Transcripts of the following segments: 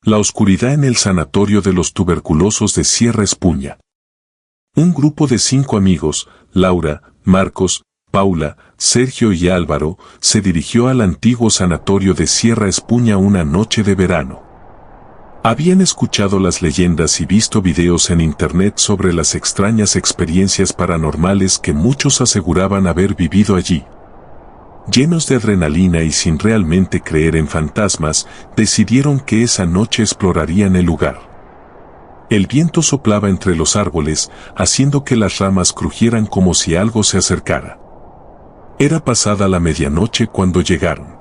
La oscuridad en el sanatorio de los tuberculosos de Sierra Espuña. Un grupo de 5 amigos, Laura, Marcos, Paula, Sergio y Álvaro, se dirigió al antiguo sanatorio de Sierra Espuña una noche de verano. Habían escuchado las leyendas y visto videos en internet sobre las extrañas experiencias paranormales que muchos aseguraban haber vivido allí. Llenos de adrenalina y sin realmente creer en fantasmas, decidieron que esa noche explorarían el lugar. El viento soplaba entre los árboles, haciendo que las ramas crujieran como si algo se acercara. Era pasada la medianoche cuando llegaron.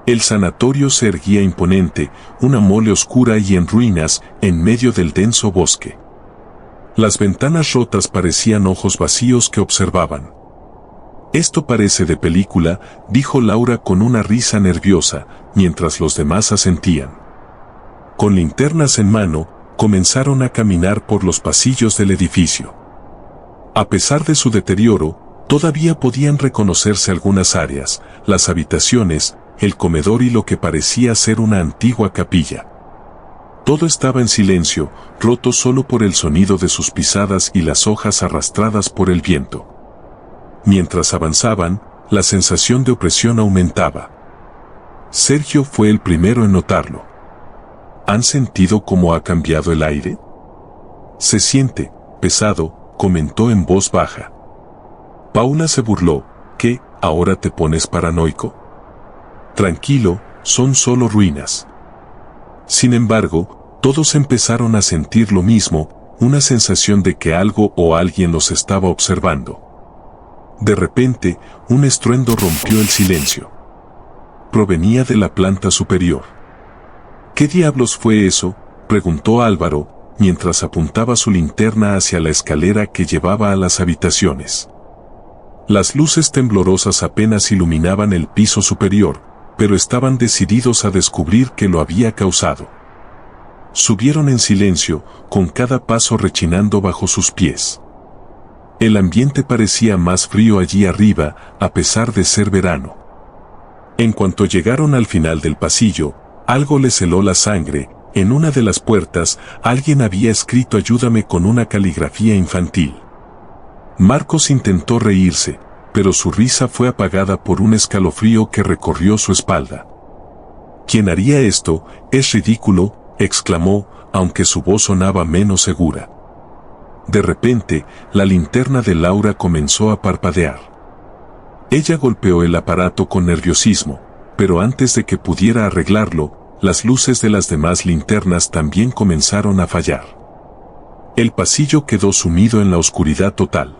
El sanatorio se erguía imponente, una mole oscura y en ruinas, en medio del denso bosque. Las ventanas rotas parecían ojos vacíos que observaban. «Esto parece de película», dijo Laura con una risa nerviosa, mientras los demás asentían. Con linternas en mano, comenzaron a caminar por los pasillos del edificio. A pesar de su deterioro, todavía podían reconocerse algunas áreas, las habitaciones, el comedor y lo que parecía ser una antigua capilla. Todo estaba en silencio, roto solo por el sonido de sus pisadas y las hojas arrastradas por el viento. Mientras avanzaban, la sensación de opresión aumentaba. Sergio fue el primero en notarlo. ¿Han sentido cómo ha cambiado el aire? Se siente pesado, comentó en voz baja. Paula se burló. ¿Qué, ahora te pones paranoico? Tranquilo, son solo ruinas. Sin embargo, todos empezaron a sentir lo mismo, una sensación de que algo o alguien los estaba observando. De repente, un estruendo rompió el silencio. Provenía de la planta superior. ¿Qué diablos fue eso?, preguntó Álvaro, mientras apuntaba su linterna hacia la escalera que llevaba a las habitaciones. Las luces temblorosas apenas iluminaban el piso superior, pero estaban decididos a descubrir qué lo había causado. Subieron en silencio, con cada paso rechinando bajo sus pies. El ambiente parecía más frío allí arriba, a pesar de ser verano. En cuanto llegaron al final del pasillo, algo les heló la sangre. En una de las puertas, alguien había escrito «Ayúdame» con una caligrafía infantil. Marcos intentó reírse, pero su risa fue apagada por un escalofrío que recorrió su espalda. «¿Quién haría esto? Es ridículo», exclamó, aunque su voz sonaba menos segura. De repente, la linterna de Laura comenzó a parpadear. Ella golpeó el aparato con nerviosismo, pero antes de que pudiera arreglarlo, las luces de las demás linternas también comenzaron a fallar. El pasillo quedó sumido en la oscuridad total.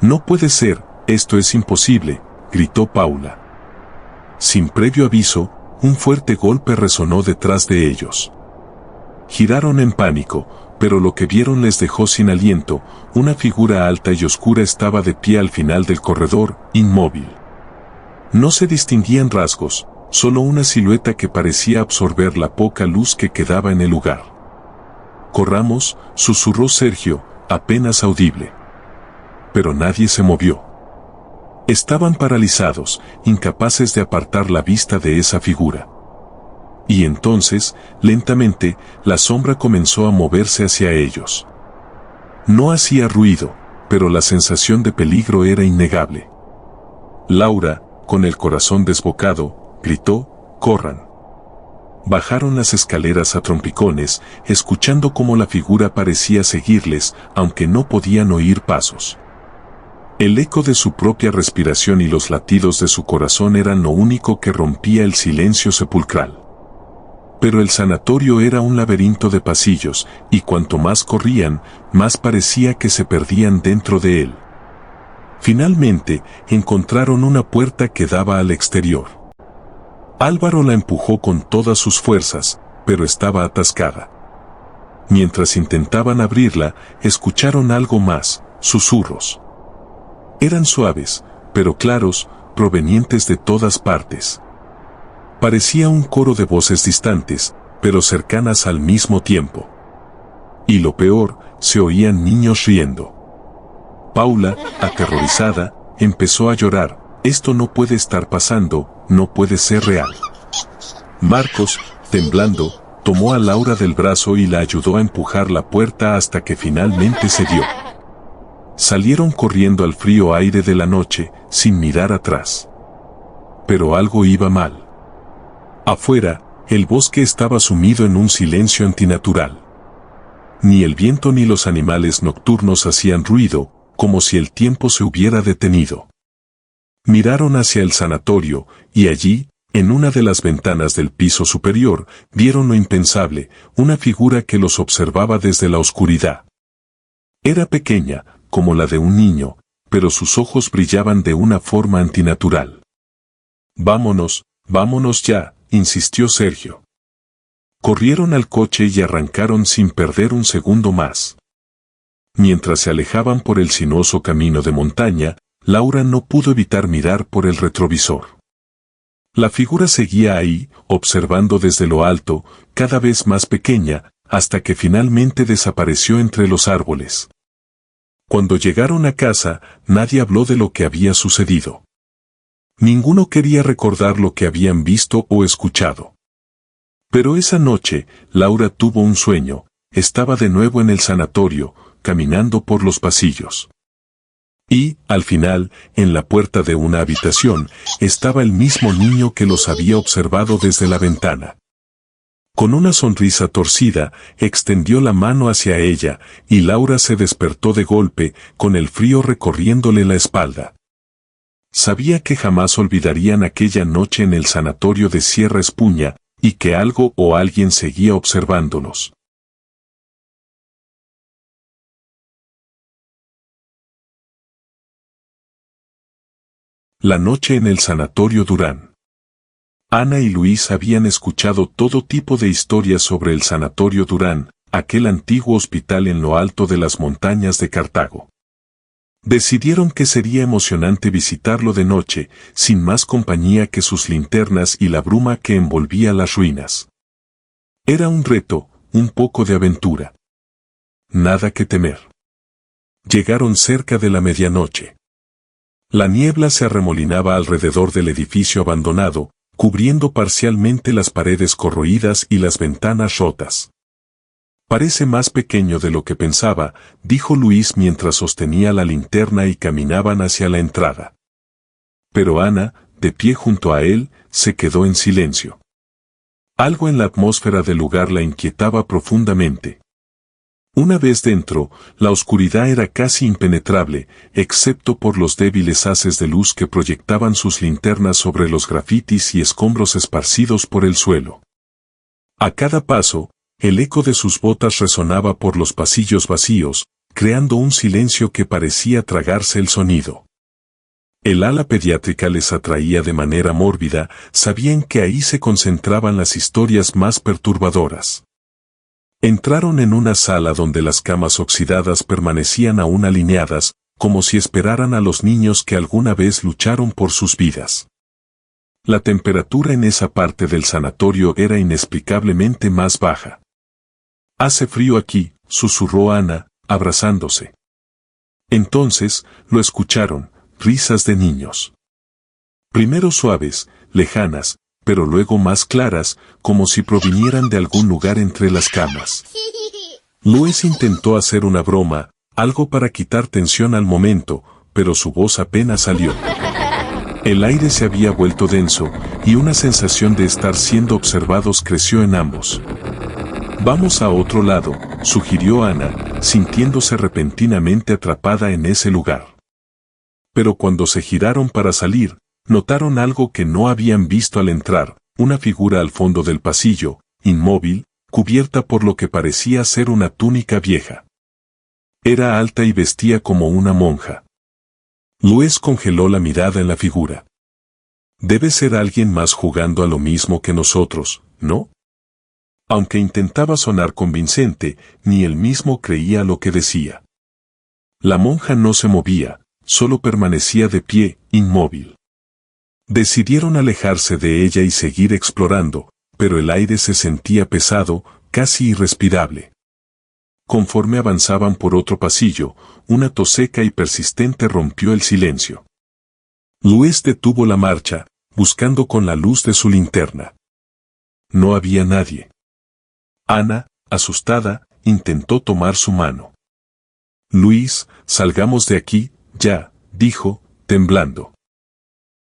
«No puede ser, esto es imposible», gritó Paula. Sin previo aviso, un fuerte golpe resonó detrás de ellos. Giraron en pánico, pero lo que vieron les dejó sin aliento. Una figura alta y oscura estaba de pie al final del corredor, inmóvil. No se distinguían rasgos, solo una silueta que parecía absorber la poca luz que quedaba en el lugar. «Corramos», susurró Sergio, apenas audible. Pero nadie se movió. Estaban paralizados, incapaces de apartar la vista de esa figura. Y entonces, lentamente, la sombra comenzó a moverse hacia ellos. No hacía ruido, pero la sensación de peligro era innegable. Laura, con el corazón desbocado, gritó: «¡Corran!». Bajaron las escaleras a trompicones, escuchando cómo la figura parecía seguirles, aunque no podían oír pasos. El eco de su propia respiración y los latidos de su corazón eran lo único que rompía el silencio sepulcral. Pero el sanatorio era un laberinto de pasillos, y cuanto más corrían, más parecía que se perdían dentro de él. Finalmente, encontraron una puerta que daba al exterior. Álvaro la empujó con todas sus fuerzas, pero estaba atascada. Mientras intentaban abrirla, escucharon algo más, susurros. Eran suaves, pero claros, provenientes de todas partes. Parecía un coro de voces distantes, pero cercanas al mismo tiempo. Y lo peor, se oían niños riendo. Paula, aterrorizada, empezó a llorar. «Esto no puede estar pasando, no puede ser real». Marcos, temblando, tomó a Laura del brazo y la ayudó a empujar la puerta hasta que finalmente cedió. Salieron corriendo al frío aire de la noche, sin mirar atrás. Pero algo iba mal. Afuera, el bosque estaba sumido en un silencio antinatural. Ni el viento ni los animales nocturnos hacían ruido, como si el tiempo se hubiera detenido. Miraron hacia el sanatorio, y allí, en una de las ventanas del piso superior, vieron lo impensable, una figura que los observaba desde la oscuridad. Era pequeña, como la de un niño, pero sus ojos brillaban de una forma antinatural. «Vámonos, vámonos ya», insistió Sergio. Corrieron al coche y arrancaron sin perder un segundo más. Mientras se alejaban por el sinuoso camino de montaña, Laura no pudo evitar mirar por el retrovisor. La figura seguía ahí, observando desde lo alto, cada vez más pequeña, hasta que finalmente desapareció entre los árboles. Cuando llegaron a casa, nadie habló de lo que había sucedido. Ninguno quería recordar lo que habían visto o escuchado. Pero esa noche, Laura tuvo un sueño, estaba de nuevo en el sanatorio, caminando por los pasillos. Y, al final, en la puerta de una habitación, estaba el mismo niño que los había observado desde la ventana. Con una sonrisa torcida, extendió la mano hacia ella, y Laura se despertó de golpe, con el frío recorriéndole la espalda. Sabía que jamás olvidarían aquella noche en el sanatorio de Sierra Espuña, y que algo o alguien seguía observándolos. La noche en el sanatorio Durán. Ana y Luis habían escuchado todo tipo de historias sobre el sanatorio Durán, aquel antiguo hospital en lo alto de las montañas de Cartago. Decidieron que sería emocionante visitarlo de noche, sin más compañía que sus linternas y la bruma que envolvía las ruinas. Era un reto, un poco de aventura. Nada que temer. Llegaron cerca de la medianoche. La niebla se arremolinaba alrededor del edificio abandonado, cubriendo parcialmente las paredes corroídas y las ventanas rotas. «Parece más pequeño de lo que pensaba», dijo Luis mientras sostenía la linterna y caminaban hacia la entrada. Pero Ana, de pie junto a él, se quedó en silencio. Algo en la atmósfera del lugar la inquietaba profundamente. Una vez dentro, la oscuridad era casi impenetrable, excepto por los débiles haces de luz que proyectaban sus linternas sobre los grafitis y escombros esparcidos por el suelo. A cada paso, el eco de sus botas resonaba por los pasillos vacíos, creando un silencio que parecía tragarse el sonido. El ala pediátrica les atraía de manera mórbida, sabían que ahí se concentraban las historias más perturbadoras. Entraron en una sala donde las camas oxidadas permanecían aún alineadas, como si esperaran a los niños que alguna vez lucharon por sus vidas. La temperatura en esa parte del sanatorio era inexplicablemente más baja. «Hace frío aquí», susurró Ana, abrazándose. Entonces, lo escucharon, risas de niños. Primero suaves, lejanas, pero luego más claras, como si provinieran de algún lugar entre las camas. Luis intentó hacer una broma, algo para quitar tensión al momento, pero su voz apenas salió. El aire se había vuelto denso, y una sensación de estar siendo observados creció en ambos. «Vamos a otro lado», sugirió Ana, sintiéndose repentinamente atrapada en ese lugar. Pero cuando se giraron para salir, notaron algo que no habían visto al entrar, una figura al fondo del pasillo, inmóvil, cubierta por lo que parecía ser una túnica vieja. Era alta y vestía como una monja. Luis congeló la mirada en la figura. «Debe ser alguien más jugando a lo mismo que nosotros, ¿no?». Aunque intentaba sonar convincente, ni él mismo creía lo que decía. La monja no se movía, solo permanecía de pie, inmóvil. Decidieron alejarse de ella y seguir explorando, pero el aire se sentía pesado, casi irrespirable. Conforme avanzaban por otro pasillo, una tos seca y persistente rompió el silencio. Luis detuvo la marcha, buscando con la luz de su linterna. No había nadie. Ana, asustada, intentó tomar su mano. Luis, salgamos de aquí, ya, dijo, temblando.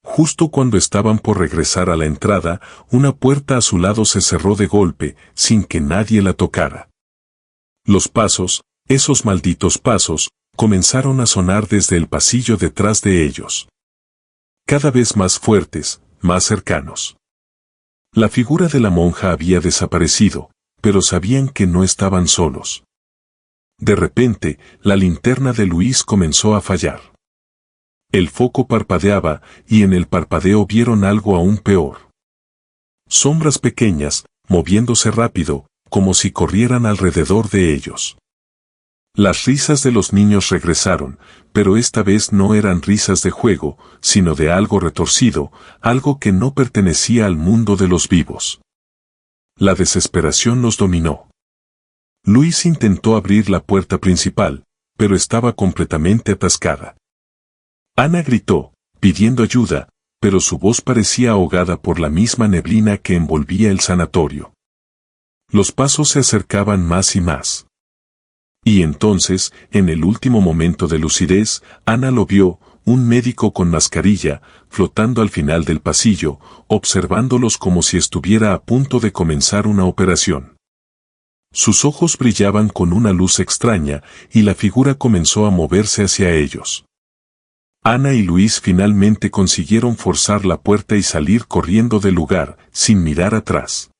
Justo cuando estaban por regresar a la entrada, una puerta a su lado se cerró de golpe, sin que nadie la tocara. Los pasos, esos malditos pasos, comenzaron a sonar desde el pasillo detrás de ellos. Cada vez más fuertes, más cercanos. La figura de la monja había desaparecido, pero sabían que no estaban solos. De repente, la linterna de Luis comenzó a fallar. El foco parpadeaba, y en el parpadeo vieron algo aún peor. Sombras pequeñas, moviéndose rápido, como si corrieran alrededor de ellos. Las risas de los niños regresaron, pero esta vez no eran risas de juego, sino de algo retorcido, algo que no pertenecía al mundo de los vivos. La desesperación los dominó. Luis intentó abrir la puerta principal, pero estaba completamente atascada. Ana gritó, pidiendo ayuda, pero su voz parecía ahogada por la misma neblina que envolvía el sanatorio. Los pasos se acercaban más y más. Y entonces, en el último momento de lucidez, Ana lo vio, un médico con mascarilla, flotando al final del pasillo, observándolos como si estuviera a punto de comenzar una operación. Sus ojos brillaban con una luz extraña, y la figura comenzó a moverse hacia ellos. Ana y Luis finalmente consiguieron forzar la puerta y salir corriendo del lugar, sin mirar atrás.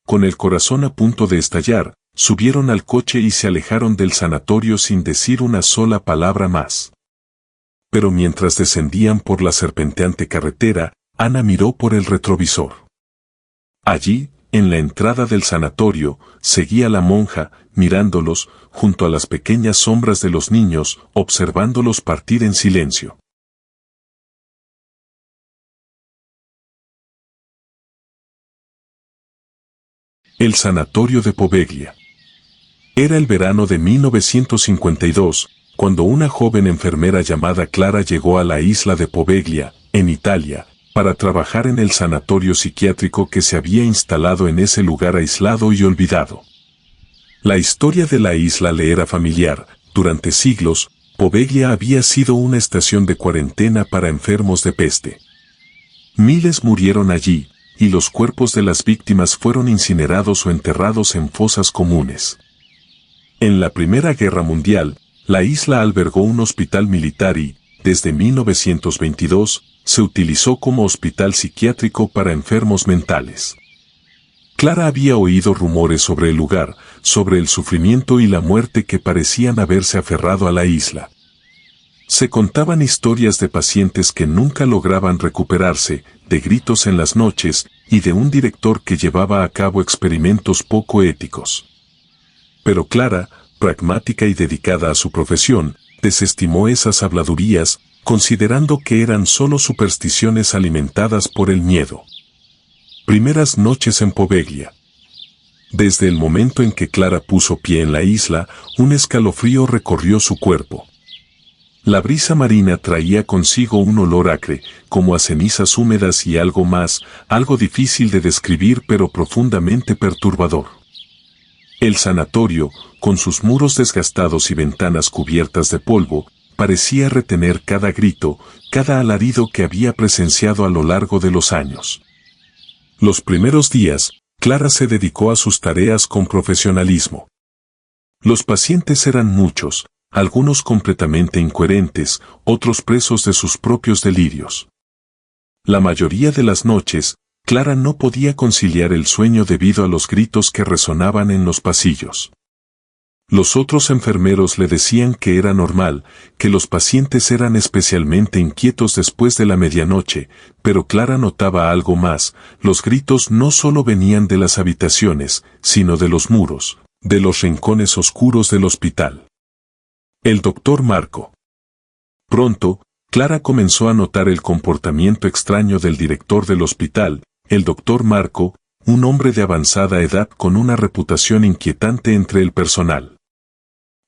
Con el corazón a punto de estallar, subieron al coche y se alejaron del sanatorio sin decir una sola palabra más. Pero mientras descendían por la serpenteante carretera, Ana miró por el retrovisor. Allí, en la entrada del sanatorio, seguía la monja, mirándolos, junto a las pequeñas sombras de los niños, observándolos partir en silencio. El sanatorio de Poveglia. Era el verano de 1952, cuando una joven enfermera llamada Clara llegó a la isla de Poveglia, en Italia, para trabajar en el sanatorio psiquiátrico que se había instalado en ese lugar aislado y olvidado. La historia de la isla le era familiar. Durante siglos, Poveglia había sido una estación de cuarentena para enfermos de peste. Miles murieron allí, y los cuerpos de las víctimas fueron incinerados o enterrados en fosas comunes. En la Primera Guerra Mundial, la isla albergó un hospital militar y, desde 1922, se utilizó como hospital psiquiátrico para enfermos mentales. Clara había oído rumores sobre el lugar, sobre el sufrimiento y la muerte que parecían haberse aferrado a la isla. Se contaban historias de pacientes que nunca lograban recuperarse, de gritos en las noches, y de un director que llevaba a cabo experimentos poco éticos. Pero Clara, pragmática y dedicada a su profesión, desestimó esas habladurías, considerando que eran solo supersticiones alimentadas por el miedo. Primeras noches en Poveglia. Desde el momento en que Clara puso pie en la isla, un escalofrío recorrió su cuerpo. La brisa marina traía consigo un olor acre, como a cenizas húmedas y algo más, algo difícil de describir pero profundamente perturbador. El sanatorio, con sus muros desgastados y ventanas cubiertas de polvo, parecía retener cada grito, cada alarido que había presenciado a lo largo de los años. Los primeros días, Clara se dedicó a sus tareas con profesionalismo. Los pacientes eran muchos, algunos completamente incoherentes, otros presos de sus propios delirios. La mayoría de las noches, Clara no podía conciliar el sueño debido a los gritos que resonaban en los pasillos. Los otros enfermeros le decían que era normal, que los pacientes eran especialmente inquietos después de la medianoche, pero Clara notaba algo más: los gritos no solo venían de las habitaciones, sino de los muros, de los rincones oscuros del hospital. El doctor Marco. Pronto, Clara comenzó a notar el comportamiento extraño del director del hospital, el doctor Marco, un hombre de avanzada edad con una reputación inquietante entre el personal.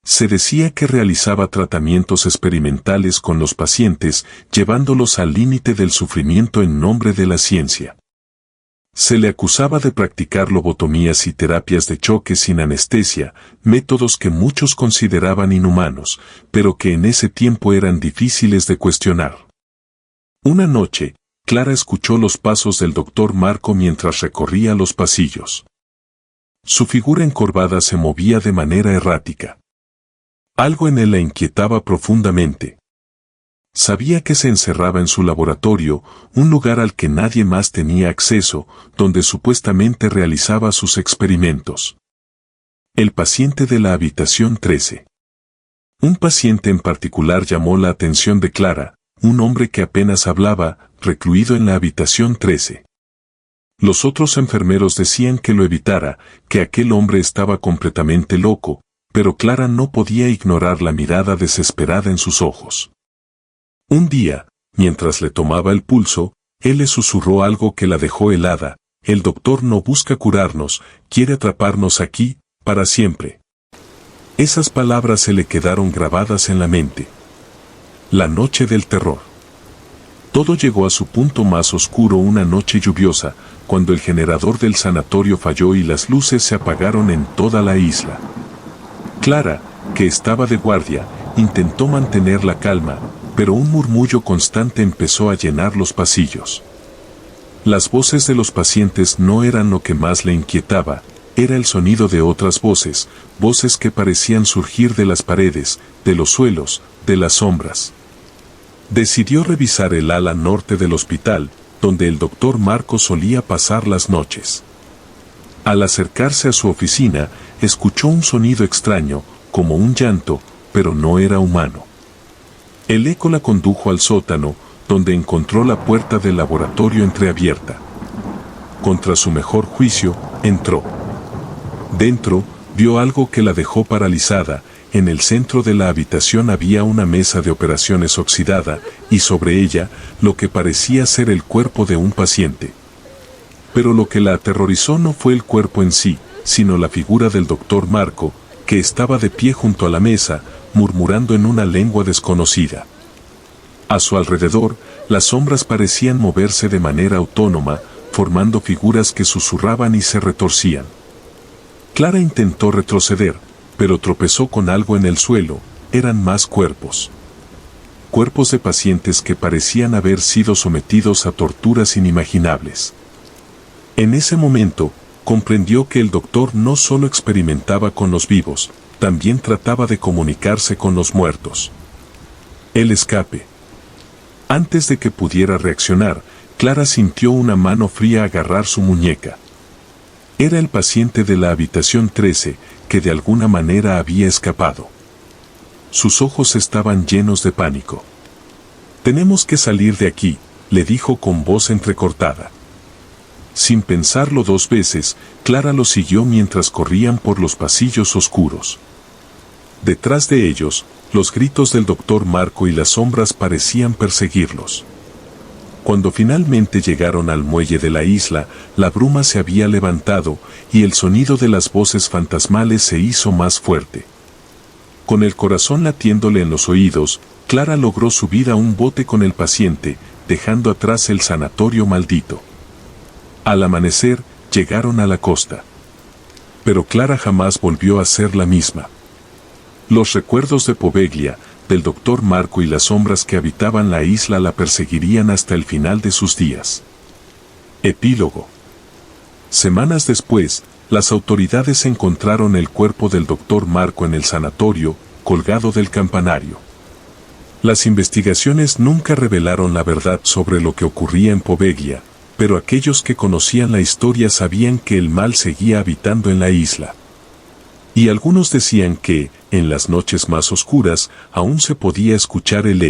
Se decía que realizaba tratamientos experimentales con los pacientes, llevándolos al límite del sufrimiento en nombre de la ciencia. Se le acusaba de practicar lobotomías y terapias de choque sin anestesia, métodos que muchos consideraban inhumanos, pero que en ese tiempo eran difíciles de cuestionar. Una noche, Clara escuchó los pasos del doctor Marco mientras recorría los pasillos. Su figura encorvada se movía de manera errática. Algo en él la inquietaba profundamente. Sabía que se encerraba en su laboratorio, un lugar al que nadie más tenía acceso, donde supuestamente realizaba sus experimentos. El paciente de la habitación 13. Un paciente en particular llamó la atención de Clara, un hombre que apenas hablaba, recluido en la habitación 13. Los otros enfermeros decían que lo evitara, que aquel hombre estaba completamente loco, pero Clara no podía ignorar la mirada desesperada en sus ojos. Un día, mientras le tomaba el pulso, él le susurró algo que la dejó helada: el doctor no busca curarnos, quiere atraparnos aquí, para siempre. Esas palabras se le quedaron grabadas en la mente. La noche del terror. Todo llegó a su punto más oscuro una noche lluviosa, cuando el generador del sanatorio falló y las luces se apagaron en toda la isla. Clara, que estaba de guardia, intentó mantener la calma, pero un murmullo constante empezó a llenar los pasillos. Las voces de los pacientes no eran lo que más le inquietaba, era el sonido de otras voces, voces que parecían surgir de las paredes, de los suelos, de las sombras. Decidió revisar el ala norte del hospital, donde el doctor Marco solía pasar las noches. Al acercarse a su oficina, escuchó un sonido extraño, como un llanto, pero no era humano. El eco la condujo al sótano, donde encontró la puerta del laboratorio entreabierta. Contra su mejor juicio, entró. Dentro, vio algo que la dejó paralizada. En el centro de la habitación había una mesa de operaciones oxidada, y sobre ella, lo que parecía ser el cuerpo de un paciente. Pero lo que la aterrorizó no fue el cuerpo en sí, sino la figura del doctor Marco, que estaba de pie junto a la mesa, murmurando en una lengua desconocida. A su alrededor, las sombras parecían moverse de manera autónoma, formando figuras que susurraban y se retorcían. Clara intentó retroceder, pero tropezó con algo en el suelo. Eran más cuerpos. Cuerpos de pacientes que parecían haber sido sometidos a torturas inimaginables. En ese momento, comprendió que el doctor no solo experimentaba con los vivos, también trataba de comunicarse con los muertos. El escape. Antes de que pudiera reaccionar, Clara sintió una mano fría agarrar su muñeca. Era el paciente de la habitación 13, que de alguna manera había escapado. Sus ojos estaban llenos de pánico. «Tenemos que salir de aquí», le dijo con voz entrecortada. Sin pensarlo dos veces, Clara lo siguió mientras corrían por los pasillos oscuros. Detrás de ellos, los gritos del doctor Marco y las sombras parecían perseguirlos. Cuando finalmente llegaron al muelle de la isla, la bruma se había levantado y el sonido de las voces fantasmales se hizo más fuerte. Con el corazón latiéndole en los oídos, Clara logró subir a un bote con el paciente, dejando atrás el sanatorio maldito. Al amanecer, llegaron a la costa. Pero Clara jamás volvió a ser la misma. Los recuerdos de Poveglia, del doctor Marco y las sombras que habitaban la isla la perseguirían hasta el final de sus días. Epílogo. Semanas después, las autoridades encontraron el cuerpo del doctor Marco en el sanatorio, colgado del campanario. Las investigaciones nunca revelaron la verdad sobre lo que ocurría en Poveglia, pero aquellos que conocían la historia sabían que el mal seguía habitando en la isla. Y algunos decían que, en las noches más oscuras, aún se podía escuchar el